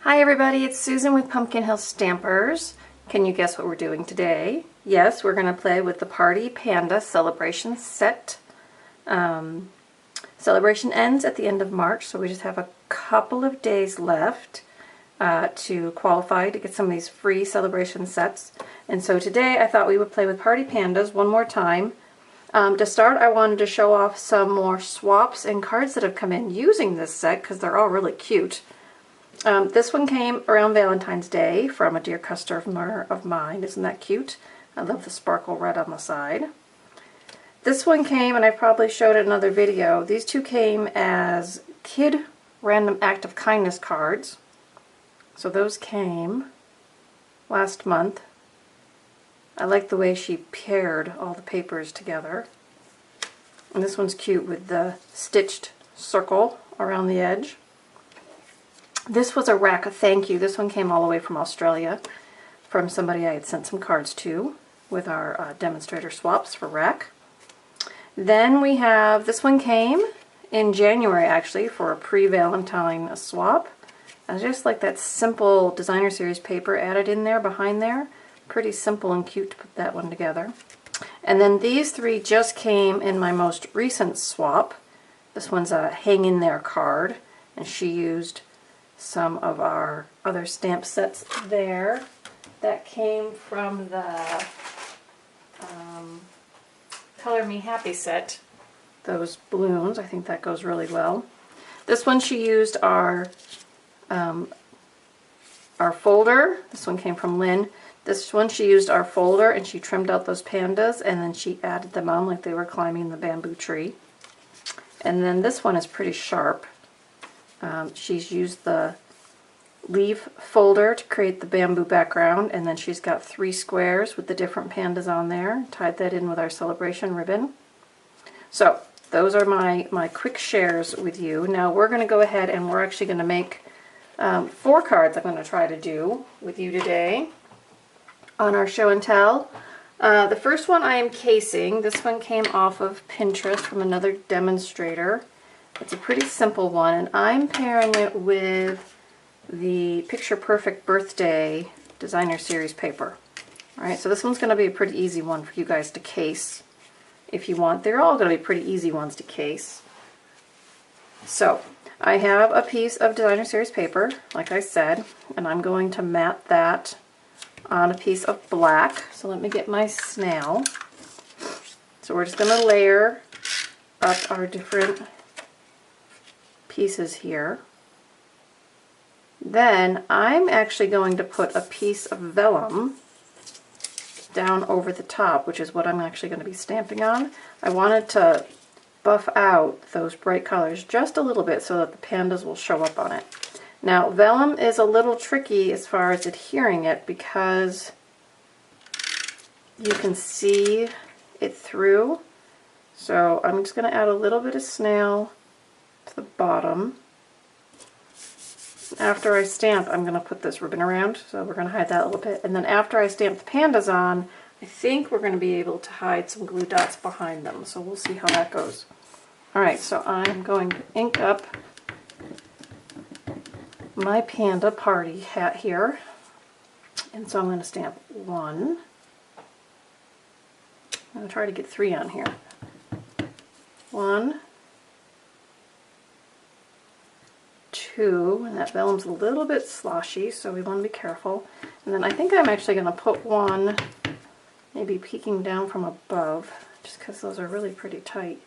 Hi everybody, it's Susan with Pumpkin Hill Stampers. Can you guess what we're doing today? Yes, we're going to play with the Party Panda Celebration set. Celebration ends at the end of March, so we just have a couple of days left to qualify to get some of these free celebration sets. And so today I thought we would play with Party Pandas one more time. To start, I wanted to show off some more swaps and cards that have come in using this set because they're all really cute. This one came around Valentine's Day from a dear customer of mine. Isn't that cute? I love the sparkle red on the side. This one came, and I probably showed it in another video. These two came as Kid Random Act of Kindness cards. So those came last month. I like the way she paired all the papers together. And this one's cute with the stitched circle around the edge. This was a rack of thank you. This one came all the way from Australia from somebody I had sent some cards to with our demonstrator swaps for rack. Then we have, this one came in January actually for a pre-Valentine swap. I just like that simple designer series paper added in there behind there. Pretty simple and cute to put that one together. And then these three just came in my most recent swap. This one's a hang in there card, and she used some of our other stamp sets there. That came from the Color Me Happy set. Those balloons, I think that goes really well. This one she used our folder. This one came from Lynn. This one she used our folder and she trimmed out those pandas and then she added them on like they were climbing the bamboo tree. And then this one is pretty sharp. She's used the leaf folder to create the bamboo background, and then she's got 3 squares with the different pandas on there. Tied that in with our celebration ribbon. So those are my quick shares with you. Now we're going to go ahead and we're actually going to make 4 cards I'm going to try to do with you today on our show and tell. The first one I am casing. This one came off of Pinterest from another demonstrator. It's a pretty simple one, and I'm pairing it with the Picture Perfect Birthday Designer Series paper. Alright, so this one's going to be a pretty easy one for you guys to case if you want. They're all going to be pretty easy ones to case. So, I have a piece of Designer Series paper, like I said, and I'm going to mat that on a piece of black. So let me get my snail. So we're just going to layer up our different pieces here. Then I'm actually going to put a piece of vellum down over the top, which is what I'm actually going to be stamping on. I wanted to buff out those bright colors just a little bit so that the pandas will show up on it. Now vellum is a little tricky as far as adhering it because you can see it through. So I'm just going to add a little bit of snail to the bottom. After I stamp, I'm going to put this ribbon around, so we're going to hide that a little bit. And then after I stamp the pandas on, I think we're going to be able to hide some glue dots behind them, so we'll see how that goes. Alright, so I'm going to ink up my panda party hat here. And so I'm going to stamp 1. I'm going to try to get 3 on here. 1, 2, and that vellum's a little bit sloshy, so we want to be careful. And then I think I'm actually going to put 1 maybe peeking down from above, just because those are really pretty tight.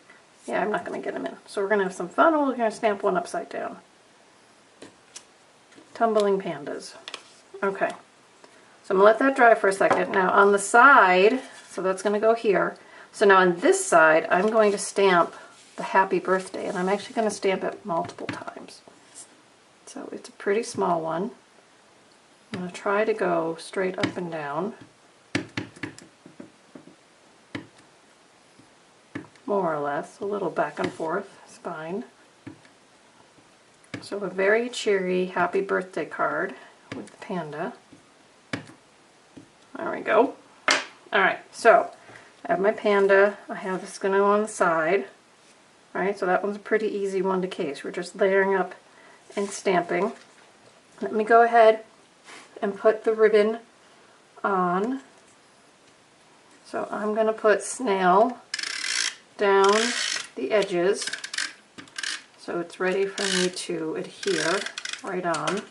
Yeah, I'm not going to get them in. So we're going to have some fun, and we're going to stamp 1 upside down. Tumbling pandas. Okay, so I'm going to let that dry for a second. Now on the side, so that's going to go here. So now on this side, I'm going to stamp the happy birthday, and I'm actually going to stamp it multiple times. So it's a pretty small one. I'm going to try to go straight up and down. More or less. A little back and forth is fine. So a very cheery happy birthday card with the panda. There we go. Alright, so I have my panda. I have this going to go on the side. Alright, so that one's a pretty easy one to case. We're just layering up and stamping. Let me go ahead and put the ribbon on. So I'm going to put snail down the edges so it's ready for me to adhere right on.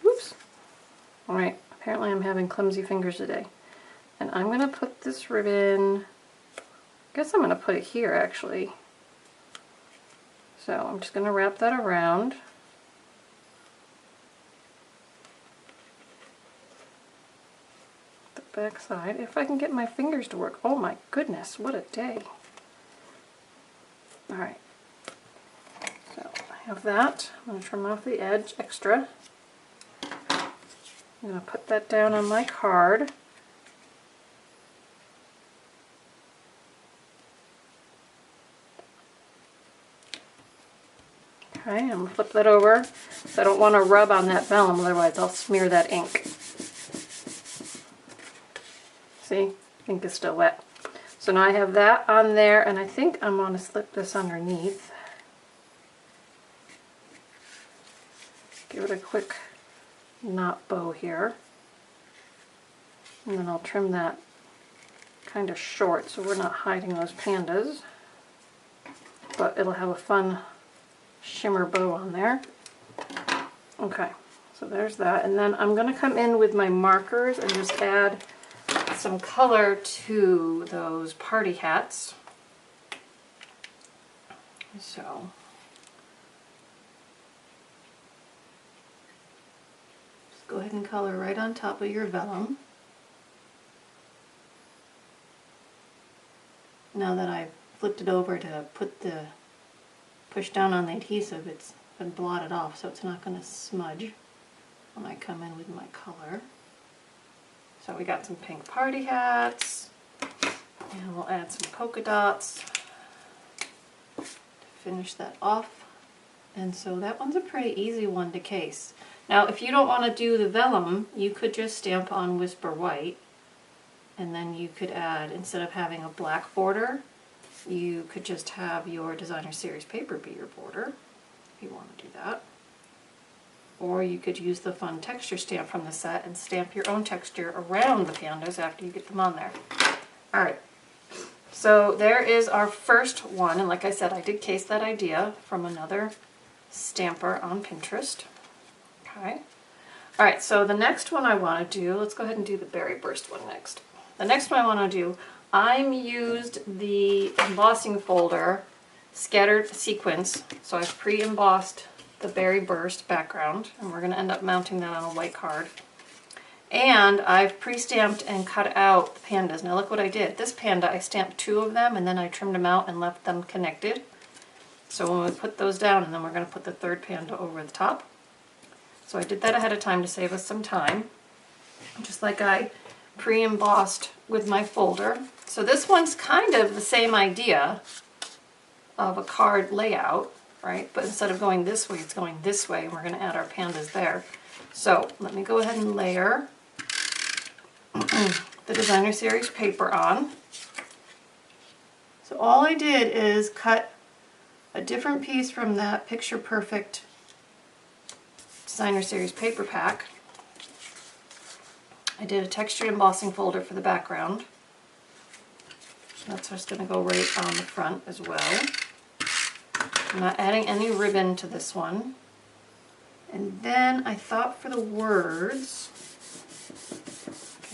Whoops. Alright, apparently I'm having clumsy fingers today. And I'm going to put this ribbon, I guess I'm going to put it here actually. So I'm just going to wrap that around. The back side, if I can get my fingers to work. Oh my goodness, what a day. Alright, so I have that. I'm going to trim off the edge extra. I'm going to put that down on my card. Okay, I'm going to flip that over, so I don't want to rub on that vellum, otherwise I'll smear that ink. See, ink is still wet. So now I have that on there, and I think I'm going to slip this underneath. Give it a quick knot bow here. And then I'll trim that kind of short so we're not hiding those pandas. But it'll have a fun shimmer bow on there. Okay, so there's that. And then I'm going to come in with my markers and just add some color to those party hats. So just go ahead and color right on top of your vellum. Now that I've flipped it over to push down on the adhesive, it's been blotted off, so it's not going to smudge when I come in with my color. So we got some pink party hats, and we'll add some polka dots to finish that off. And so that one's a pretty easy one to case. Now if you don't want to do the vellum, you could just stamp on Whisper White, and then you could add, instead of having a black border, you could just have your Designer Series paper be your border, if you want to do that. Or you could use the fun texture stamp from the set and stamp your own texture around the pandas after you get them on there. Alright, so there is our first one, and like I said, I did case that idea from another stamper on Pinterest. Okay. Alright, so the next one I want to do, let's go ahead and do the Berry Burst one next. The next one I want to do, I'm used the embossing folder Scattered Sequence, so I've pre-embossed the Berry Burst background, and we're going to end up mounting that on a white card. And I've pre-stamped and cut out the pandas. Now look what I did. This panda, I stamped 2 of them, and then I trimmed them out and left them connected. So when we put those down, and then we're going to put the third panda over the top. So I did that ahead of time to save us some time, just like I pre-embossed with my folder. So this one's kind of the same idea of a card layout, right? But instead of going this way, it's going this way, and we're going to add our pandas there. So let me go ahead and layer the Designer Series paper on. So all I did is cut a different piece from that Picture Perfect Designer Series paper pack. I did a textured embossing folder for the background. That's just going to go right on the front as well. I'm not adding any ribbon to this one. And then I thought for the words,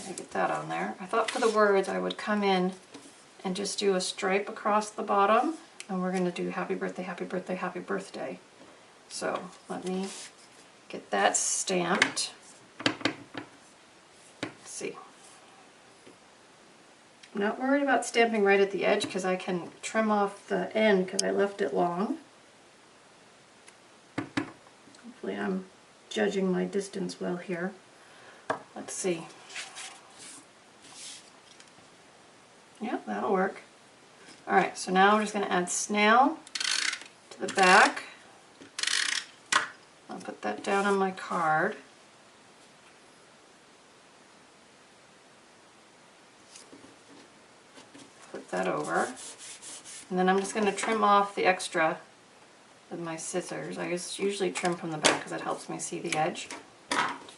okay, get that on there. I thought for the words I would come in and just do a stripe across the bottom, and we're going to do happy birthday, happy birthday, happy birthday. So let me get that stamped. Let's see. I'm not worried about stamping right at the edge because I can trim off the end because I left it long. Hopefully I'm judging my distance well here. Let's see. Yeah, that'll work. Alright, so now I'm just going to add snail to the back. I'll put that down on my card. Flip that over. And then I'm just going to trim off the extra, the with my scissors. I just usually trim from the back because it helps me see the edge.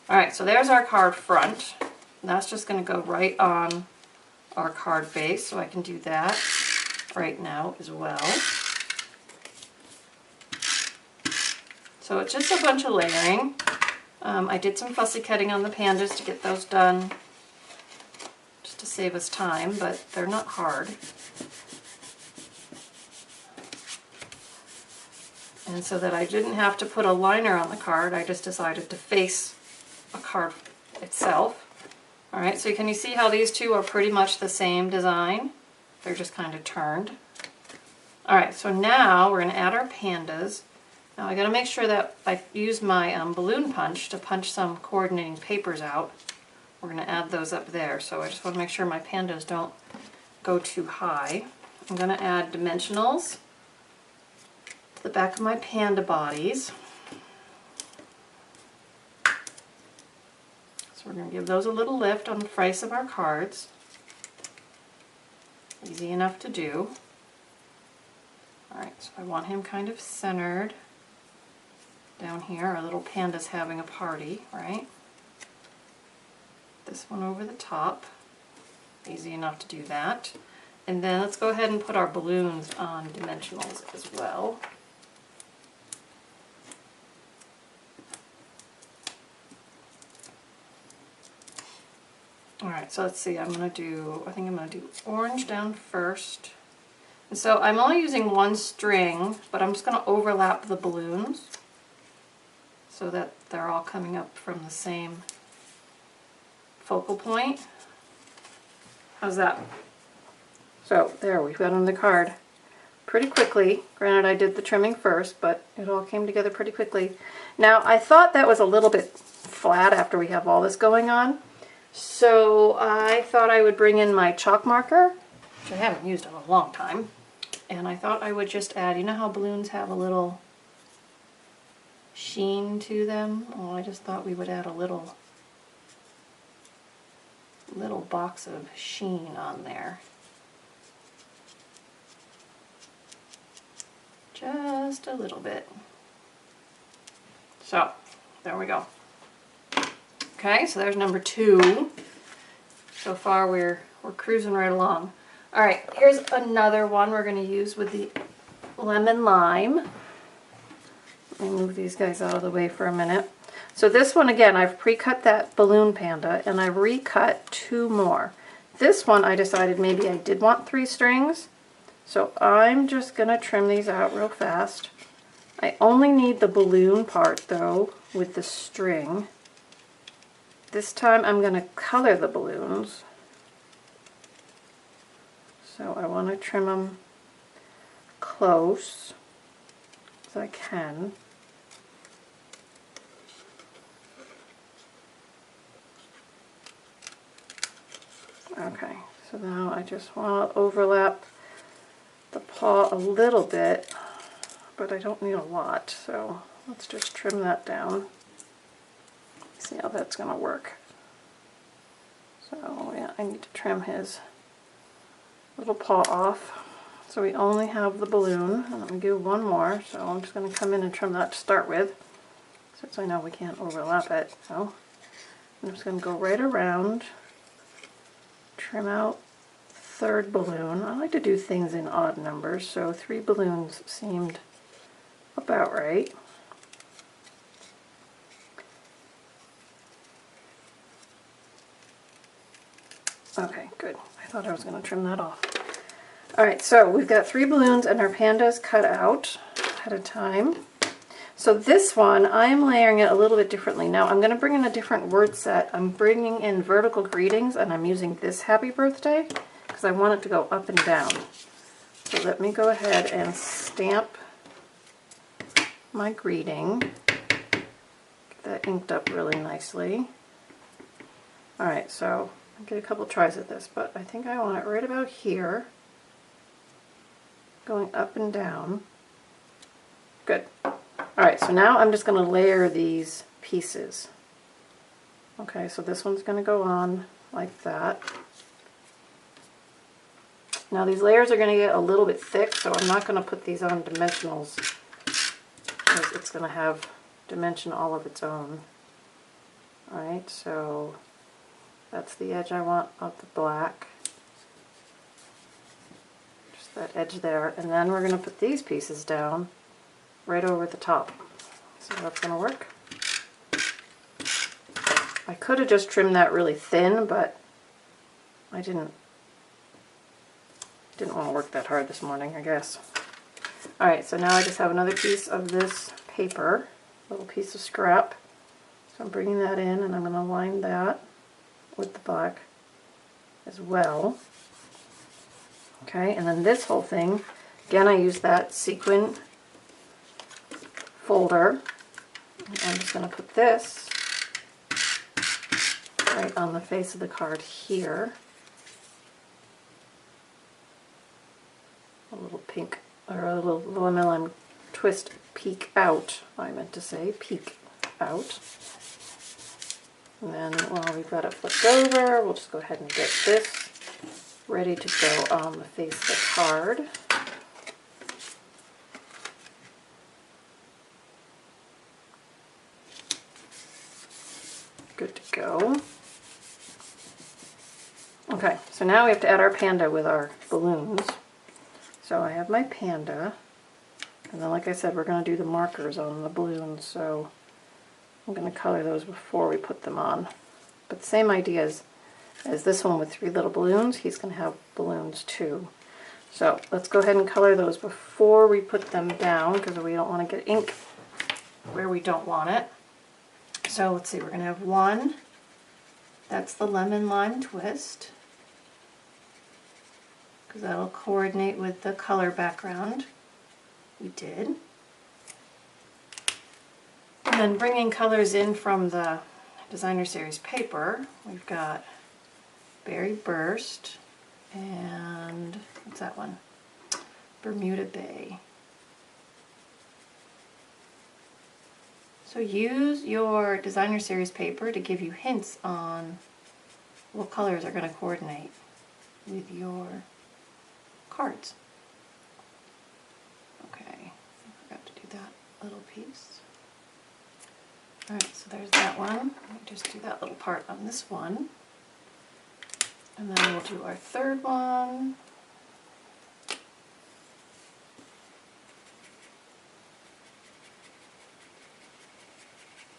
Alright, so there's our card front. That's just going to go right on our card base, so I can do that right now as well. So it's just a bunch of layering. I did some fussy cutting on the pandas to get those done, just to save us time, but they're not hard. And so that I didn't have to put a liner on the card, I just decided to face a card itself. Alright, so can you see how these two are pretty much the same design? They're just kind of turned. Alright, so now we're going to add our pandas. Now I got to make sure that I use my balloon punch to punch some coordinating papers out. We're going to add those up there, so I just want to make sure my pandas don't go too high. I'm going to add dimensionals to the back of my panda bodies. So we're going to give those a little lift on the face of our cards. Easy enough to do. Alright, so I want him kind of centered down here. Our little panda's having a party, right? This one over the top. Easy enough to do that. And then let's go ahead and put our balloons on dimensionals as well. Alright, so let's see, I think I'm going to do orange down first. And so I'm only using one string, but I'm just going to overlap the balloons so that they're all coming up from the same focal point. How's that? So there, we've got on the card pretty quickly. Granted, I did the trimming first, but it all came together pretty quickly. Now, I thought that was a little bit flat after we have all this going on. So I thought I would bring in my chalk marker, which I haven't used in a long time, and I thought I would just add, you know how balloons have a little sheen to them? Well, I just thought we would add a little box of sheen on there. Just a little bit. So, there we go. Okay, so there's number 2. So far we're cruising right along. Alright, here's another one we're going to use with the lemon lime. Let me move these guys out of the way for a minute. So this one, again, I've pre-cut that balloon panda and I've recut 2 more. This one I decided maybe I did want 3 strings, so I'm just going to trim these out real fast. I only need the balloon part though with the string. This time I'm going to color the balloons, so I want to trim them close as I can. Okay, so now I just want to overlap the paw a little bit, but I don't need a lot, so let's just trim that down. See how that's going to work. So yeah, I need to trim his little paw off. So we only have the balloon, and let me do one more. So I'm just going to come in and trim that to start with, since I know we can't overlap it. So I'm just going to go right around, trim out the 3rd balloon. I like to do things in odd numbers, so 3 balloons seemed about right. Okay, good. I thought I was going to trim that off. Alright, so we've got 3 balloons and our pandas cut out ahead of time. So this one, I am layering it a little bit differently. Now I'm going to bring in a different word set. I'm bringing in vertical greetings, and I'm using this happy birthday because I want it to go up and down. So let me go ahead and stamp my greeting. Get that inked up really nicely. Alright, so I'll get a couple tries at this, but I think I want it right about here, going up and down. Good. Alright, so now I'm just going to layer these pieces. Okay, so this one's going to go on like that. Now these layers are going to get a little bit thick, so I'm not going to put these on dimensionals it's going to have dimension all of its own. Alright, so that's the edge I want of the black. Just that edge there. And then we're going to put these pieces down right over the top. So that's going to work. I could have just trimmed that really thin, but I didn't want to work that hard this morning, I guess. Alright, so now I just have another piece of this paper, a little piece of scrap. So I'm bringing that in and I'm going to line that with the black as well. Okay, and then this whole thing, again I use that sequin folder. I'm just going to put this right on the face of the card here. A little pink, or a little MLM twist peek out, I meant to say, peek out. And then while we've got it flipped over, we'll just go ahead and get this ready to go on the face of the card. Good to go. Okay, so now we have to add our panda with our balloons. So I have my panda, and then like I said, we're going to do the markers on the balloons, so I'm going to color those before we put them on. But the same idea as this one with 3 little balloons, he's going to have balloons too. So let's go ahead and color those before we put them down, because we don't want to get ink where we don't want it. So let's see, we're going to have one. That's the lemon lime twist, because that'll coordinate with the color background we did. And then bringing colors in from the Designer Series paper, we've got Berry Burst and, what's that one? Bermuda Bay. So use your Designer Series paper to give you hints on what colors are going to coordinate with your cards. Okay, I forgot to do that little piece. Alright, so there's that one. Let me just do that little part on this one. And then we'll do our third one.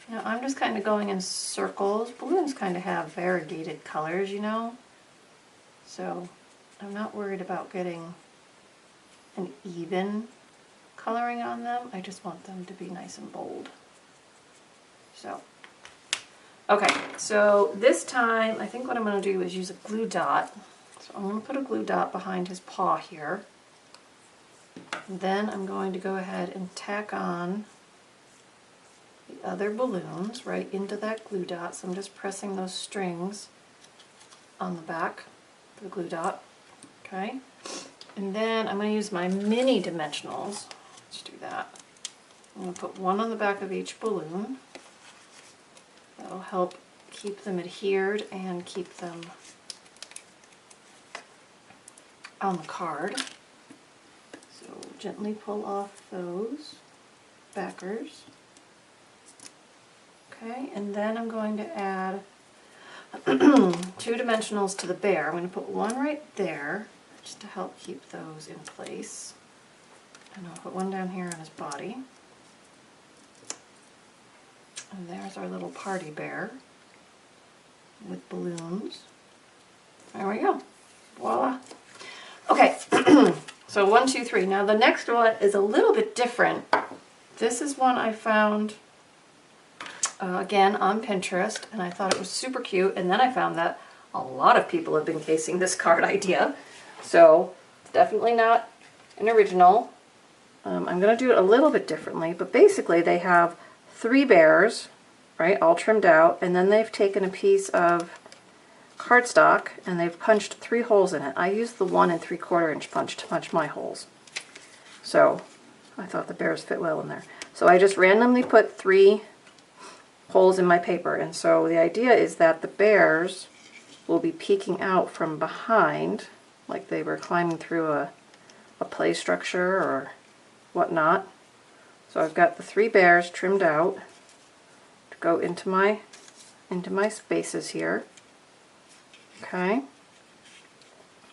Now I'm just kind of going in circles. Balloons kind of have variegated colors, you know. So I'm not worried about getting an even coloring on them. I just want them to be nice and bold. So, okay, so this time I think what I'm going to do is use a glue dot. So I'm going to put a glue dot behind his paw here. And then I'm going to go ahead and tack on the other balloons right into that glue dot. So I'm just pressing those strings on the back of the glue dot. Okay, and then I'm going to use my mini dimensionals. Let's do that. I'm going to put one on the back of each balloon. That'll help keep them adhered and keep them on the card. So gently pull off those backers. Okay, and then I'm going to add 2 dimensionals to the bear. I'm going to put one right there just to help keep those in place. And I'll put one down here on his body. And there's our little party bear with balloons. There we go. Voila. Okay, so 1, 2, 3. Now the next one is a little bit different. This is one I found again on Pinterest, and I thought it was super cute, and then I found that a lot of people have been casing this card idea. So it's definitely not an original. I'm going to do it a little bit differently, but basically they have 3 bears, right, all trimmed out, and then they've taken a piece of cardstock and they've punched 3 holes in it. I used the 1 3/4 inch punch to punch my holes. So I thought the bears fit well in there. So I just randomly put 3 holes in my paper, and so the idea is that the bears will be peeking out from behind like they were climbing through a play structure or whatnot, So I've got the 3 bears trimmed out to go into my spaces here. Okay.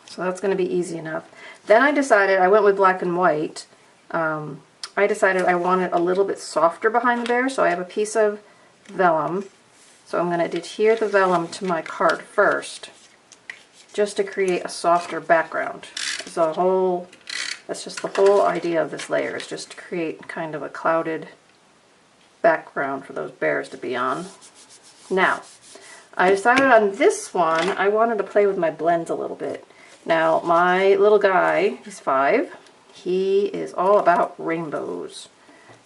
So that's going to be easy enough. Then I decided, I went with black and white. I decided I wanted a little bit softer behind the bear, so I have a piece of vellum. So I'm going to adhere the vellum to my card first, just to create a softer background. That's just the whole idea of this layer, is just to create kind of a clouded background for those bears to be on. Now, I decided on this one, I wanted to play with my blends a little bit. Now, my little guy, he's 5, he is all about rainbows.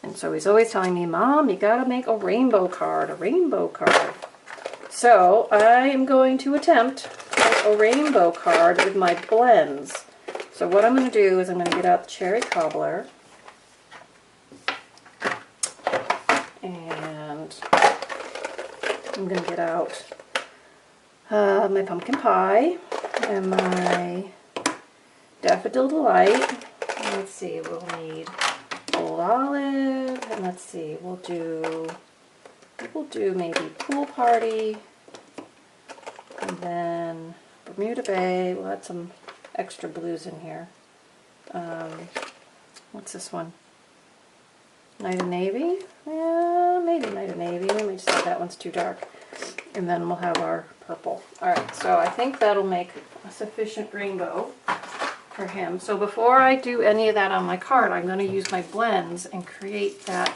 And so he's always telling me, Mom, you gotta make a rainbow card, a rainbow card. So I am going to attempt to make a rainbow card with my blends. So what I'm going to do is I'm going to get out the cherry cobbler, and I'm going to get out my pumpkin pie and my daffodil delight. And let's see, we'll need old olive, and let's see, we'll do maybe pool party, and then Bermuda Bay. We'll add some extra blues in here. What's this one? Night of Navy? Yeah, maybe Night of Navy. Let me just say that one's too dark. And then we'll have our purple. Alright, so I think that'll make a sufficient rainbow for him. So before I do any of that on my card, I'm going to use my blends and create that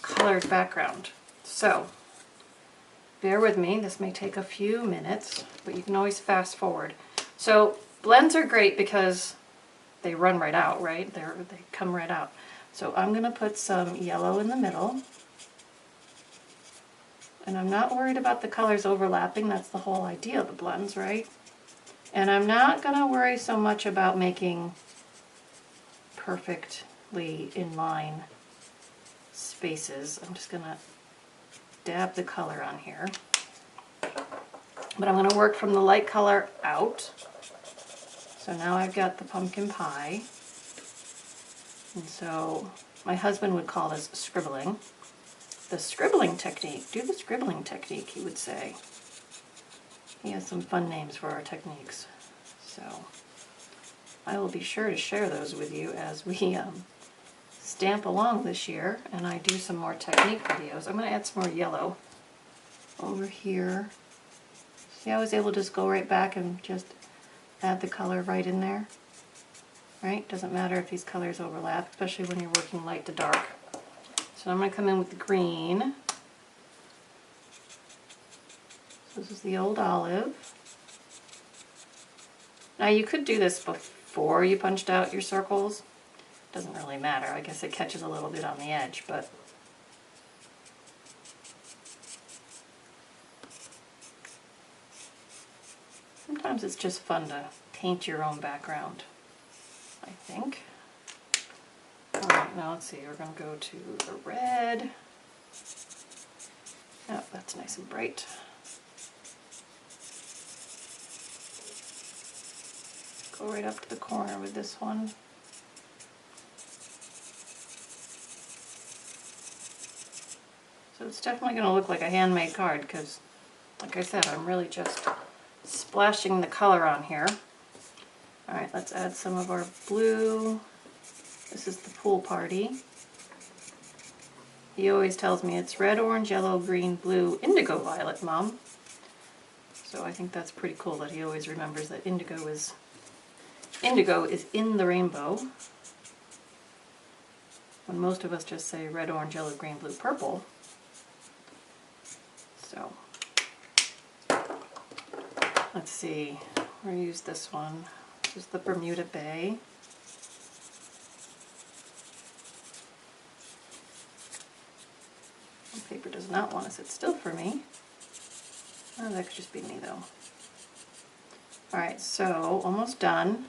colored background. So, bear with me. This may take a few minutes, but you can always fast forward. So, blends are great because they run right out, right? They come right out. So I'm going to put some yellow in the middle. And I'm not worried about the colors overlapping. That's the whole idea of the blends, right? And I'm not going to worry so much about making perfectly in line spaces. I'm just going to dab the color on here. But I'm going to work from the light color out. So now I've got the pumpkin pie. And so my husband would call this scribbling. The scribbling technique. Do the scribbling technique, he would say. He has some fun names for our techniques. So I will be sure to share those with you as we stamp along this year and I do some more technique videos. I'm going to add some more yellow over here. See how I was able to just go right back and just add the color right in there? Right? Doesn't matter if these colors overlap, especially when you're working light to dark. So I'm going to come in with the green. So this is the old olive. Now you could do this before you punched out your circles. Doesn't really matter. I guess it catches a little bit on the edge, but sometimes it's just fun to paint your own background, I think. Alright, now let's see, we're going to go to the red. Oh, that's nice and bright. Go right up to the corner with this one. So it's definitely going to look like a handmade card because, like I said, I'm really just splashing the color on here. Alright, let's add some of our blue. This is the pool party. He always tells me it's red, orange, yellow, green, blue, indigo, violet, Mom. So I think that's pretty cool that he always remembers that indigo is in the rainbow. When most of us just say red, orange, yellow, green, blue, purple. So let's see, we'll use this one. This is the Bermuda Bay. The paper does not want to sit still for me. Oh, that could just be me though. Alright, so almost done.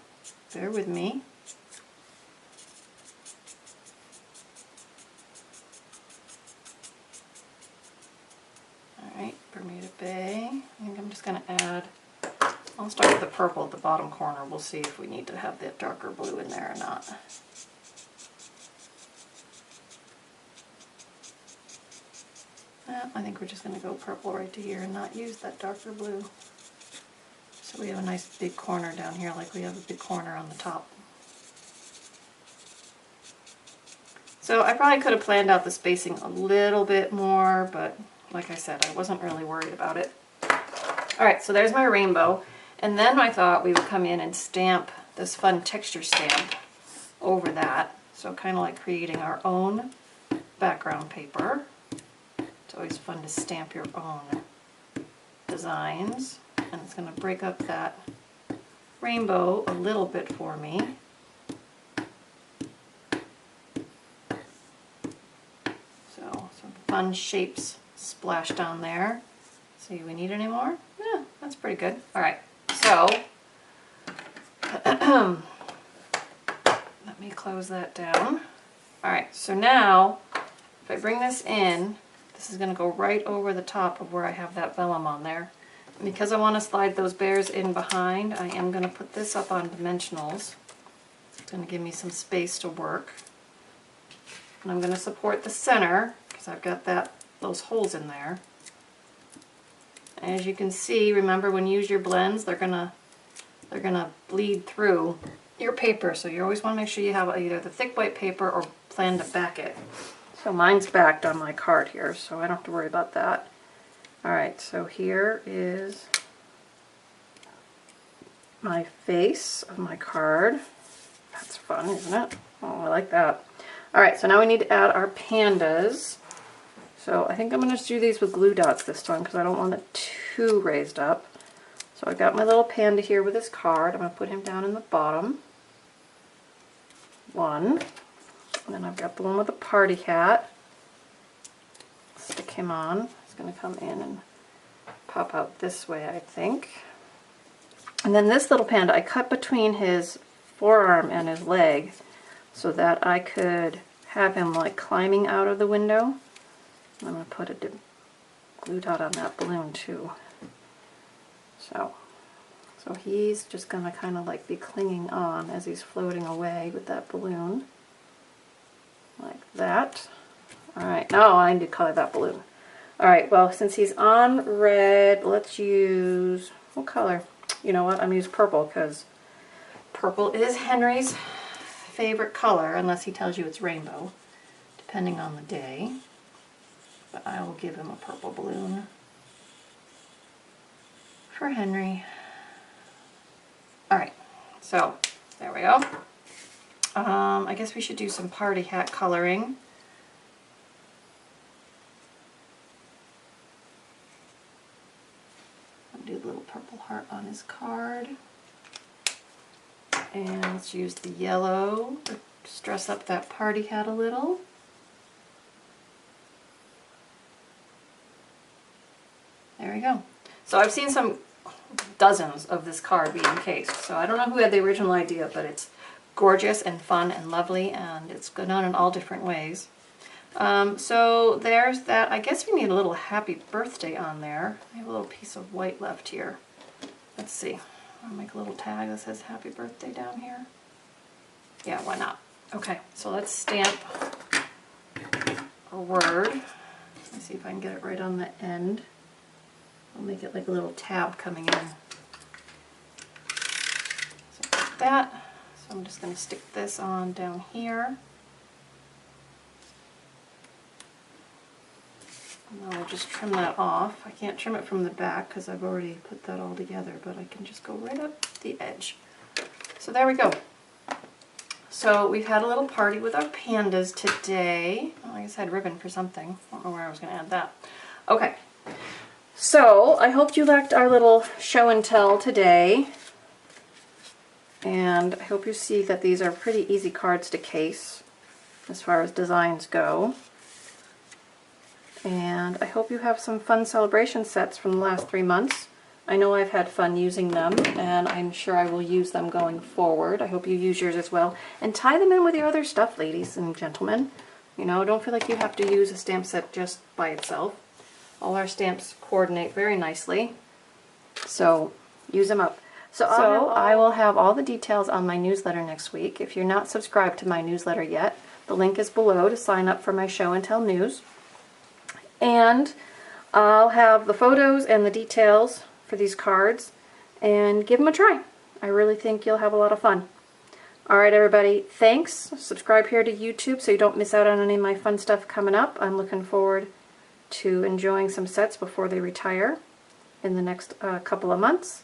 Bear with me. Alright, Bermuda Bay. I think I'm just going to add, I'll start with the purple at the bottom corner. We'll see if we need to have that darker blue in there or not. I think we're just going to go purple right to here and not use that darker blue. So we have a nice big corner down here like we have a big corner on the top. So I probably could have planned out the spacing a little bit more, but like I said, I wasn't really worried about it. Alright, so there's my rainbow. And then I thought we would come in and stamp this fun texture stamp over that. So kind of like creating our own background paper. It's always fun to stamp your own designs. And it's going to break up that rainbow a little bit for me. So some fun shapes splashed on there. See, we need any more? Yeah, that's pretty good. Alright, so let me close that down. Alright, so now if I bring this in, this is going to go right over the top of where I have that vellum on there. And because I want to slide those bears in behind, I am going to put this up on dimensionals. It's going to give me some space to work. And I'm going to support the center because I've got those holes in there. As you can see, remember when you use your blends, they're gonna bleed through your paper, so you always want to make sure you have either the thick white paper or plan to back it. So mine's backed on my card here, so I don't have to worry about that. Alright, so here is my face of my card. That's fun, isn't it? Oh, I like that. Alright, so now we need to add our pandas. So I think I'm going to just do these with glue dots this time because I don't want it too raised up. So I've got my little panda here with his card. I'm going to put him down in the bottom. One. And then I've got the one with the party hat. Stick him on. He's going to come in and pop out this way, I think. And then this little panda, I cut between his forearm and his leg so that I could have him like climbing out of the window. I'm going to put a glue dot on that balloon too. So he's just going to kind of like be clinging on as he's floating away with that balloon. Like that. Alright, now I need to color that balloon. Alright, well since he's on red, let's use, what color? You know what, I'm going to use purple because purple is Henry's favorite color unless he tells you it's rainbow, depending on the day. But I will give him a purple balloon for Henry. Alright, so there we go. I guess we should do some party hat coloring. I'll do a little purple heart on his card. And let's use the yellow to dress up that party hat a little. There we go. So I've seen dozens of this card being encased. So I don't know who had the original idea, but it's gorgeous and fun and lovely, and it's done in all different ways. So there's that. I guess we need a little happy birthday on there. I have a little piece of white left here. Let's see. I'll make a little tag that says happy birthday down here. Yeah, why not? Okay, so let's stamp a word. Let me see if I can get it right on the end. I'll make it like a little tab coming in. So like that. So I'm just going to stick this on down here. And I'll just trim that off. I can't trim it from the back because I've already put that all together, but I can just go right up the edge. So there we go. So we've had a little party with our pandas today. Oh, I guess I had ribbon for something. I don't know where I was going to add that. Okay. So, I hope you liked our little show and tell today, and I hope you see that these are pretty easy cards to case as far as designs go. And I hope you have some fun celebration sets from the last 3 months. I know I've had fun using them, and I'm sure I will use them going forward. I hope you use yours as well. And tie them in with your other stuff, ladies and gentlemen. You know, don't feel like you have to use a stamp set just by itself. All our stamps coordinate very nicely, so use them up. So I will have all the details on my newsletter next week. If you're not subscribed to my newsletter yet, the link is below to sign up for my show and tell news. And I'll have the photos and the details for these cards and give them a try. I really think you'll have a lot of fun. Alright everybody, thanks. Subscribe here to YouTube so you don't miss out on any of my fun stuff coming up. I'm looking forward to enjoying some sets before they retire in the next couple of months.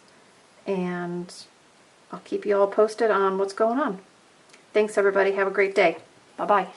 And I'll keep you all posted on what's going on. Thanks everybody, have a great day. Bye-bye.